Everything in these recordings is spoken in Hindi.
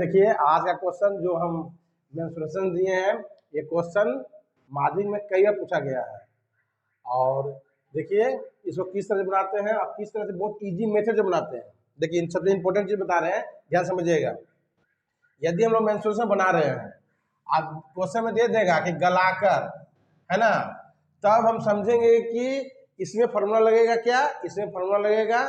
देखिए आज का क्वेश्चन जो हम मेंसुरेशन दिए हैं, ये क्वेश्चन माध्यमिक में कई बार पूछा गया है। और देखिए इसको किस तरह से बनाते हैं और किस तरह से बहुत इजी मेथड से बनाते हैं। देखिए इन सबसे इंपॉर्टेंट चीज बता रहे हैं, ध्यान समझिएगा। यदि हम लोग मेंसुरेशन बना रहे हैं, अब क्वेश्चन में दे देगा कि गलाकर, है ना, तब हम समझेंगे कि इसमें फॉर्मूला लगेगा क्या, इसमें फॉर्मूला लगेगा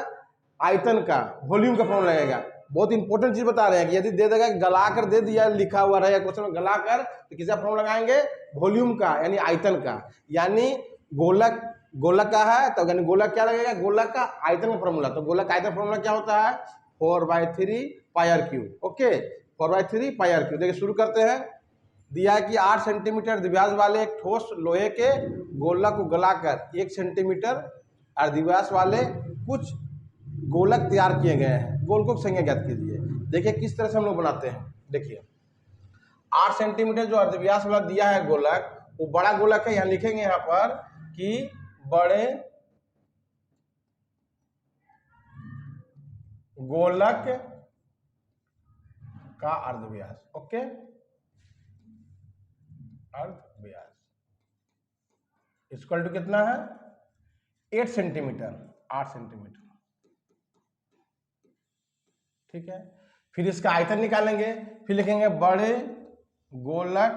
आयतन का, वॉल्यूम का फॉर्मूला लगेगा। बहुत इंपॉर्टेंट चीज बता रहे हैं कि यदि दे देगा गलाकर दे दिया, लिखा हुआ रहेगा क्वेश्चन में गलाकर, तो किसका फॉर्मूला लगाएंगे, वॉल्यूम का यानी आयतन का। यानी गोलक गोलक का है तो यानी गोलक क्या लगेगा, गोलक का आयतन का फॉर्मूला। तो गोलक का आयतन फॉर्मूला क्या होता है, 4/3 πr³। Okay, 4/3 πr³। देखिए शुरू करते हैं। दिया है कि 8 सेंटीमीटर द्विव्यास वाले एक ठोस लोहे के गोलक को गलाकर 1 सेंटीमीटर अर्धव्यास वाले कुछ गोलक तैयार किए गए हैं। गोलकों की संख्या ज्ञात कीजिए। देखिए किस तरह से हम लोग बनाते हैं। देखिए 8 सेंटीमीटर जो अर्धव्यास वाला दिया है गोलक, वो बड़ा गोलक है। यहाँ लिखेंगे यहाँ पर कि बड़े गोलक का अर्धव्यास। ओके, अर्धव्यास इक्वल टू कितना है, 8 सेंटीमीटर, 8 सेंटीमीटर। ठीक है, फिर इसका आयतन निकालेंगे। फिर लिखेंगे बड़े गोलक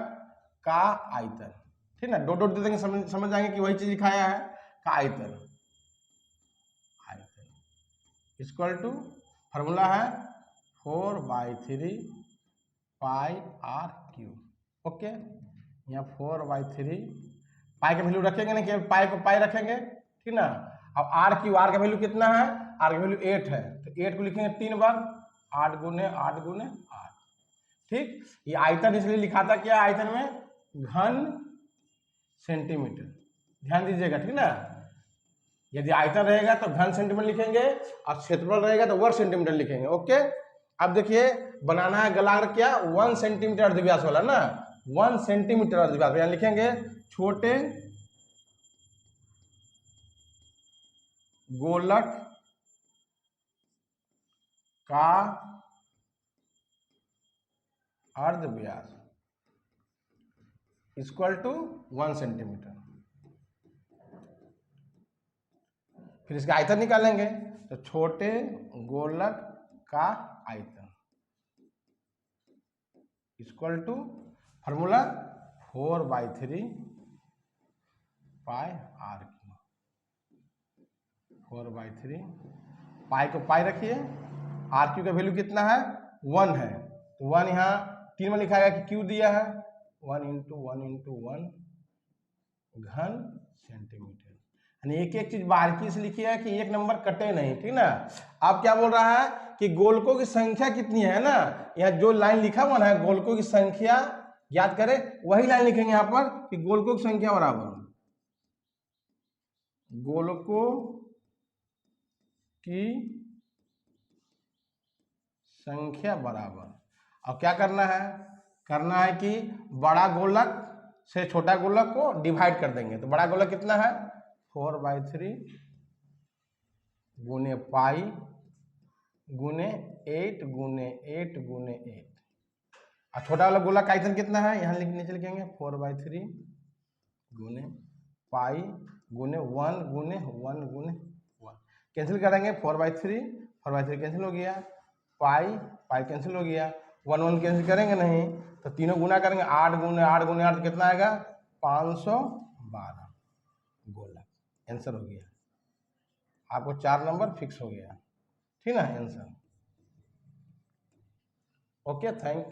का आयतन। ठीक ना, डॉट डॉट दे देंगे, समझ जाएंगे कि वही चीज लिखाया है, का आयतन। आयतन इक्वल टू फॉर्मूला है 4/3 πr³। ओके, यहाँ 4/3 पाई का वैल्यू रखेंगे ना, कि पाई को पाई रखेंगे, ठीक ना। अब r³ आर का वैल्यू कितना है, r का वैल्यू 8 है, तो 8 को लिखेंगे 3 बार, 8 गुने 8 गुने 8। ठीक, ये आयतन इसलिए लिखा था क्या, आयतन में घन सेंटीमीटर। ध्यान दीजिएगा, ठीक ना। यदि आयतन रहेगा तो घन सेंटीमीटर लिखेंगे और क्षेत्रफल रहेगा तो वर्ग सेंटीमीटर लिखेंगे। ओके, अब देखिए बनाना है गलाकर क्या, 1 सेंटीमीटर अर्धव्यास वाला ना, 1 सेंटीमीटर अर्धव्यास। यहाँ लिखेंगे छोटे गोलक का अर्धव्यास इक्वल टू 1 सेंटीमीटर। फिर इसका आयतन निकालेंगे, तो छोटे गोलक का आयतन इक्वल टू फॉर्मूला 4/3 πr³। 4/3 पाई को पाई रखिए, r³ का वैल्यू कितना है, 1 है, तो 1 यहाँ 3 में लिखा गया कि क्यू दिया है, 1 × 1 × 1 घन सेंटीमीटर। यानी एक एक चीज बारीकी से लिखी है कि एक नंबर कटे नहीं, ठीक ना। अब क्या बोल रहा है कि गोलकों की संख्या कितनी है ना, यहाँ जो लाइन लिखा हुआ ना, गोलकों की संख्या याद करें, वही लाइन लिखेंगे यहाँ पर कि गोलकों की संख्या बराबर गोलकों की संख्या बराबर। अब क्या करना है कि बड़ा गोलक से छोटा गोलक को डिवाइड कर देंगे। तो बड़ा गोलक कितना है, 4/3 गुने पाई गुने 8 गुने 8 गुने 8। और छोटा वाला गोलक का आयतन कितना है, यहाँ नीचे लिखेंगे 4/3 गुने पाई गुने 1 गुने 1 गुने 1। कैंसिल करेंगे, 4/3 कैंसिल हो गया, पाई कैंसिल हो गया, 1 1 कैंसिल करेंगे नहीं, तो तीनों गुना करेंगे, 8 गुने 8 गुने 8 कितना आएगा, 512 गोलक। आंसर हो गया, आपको 4 नंबर फिक्स हो गया, ठीक ना आंसर। Okay, thank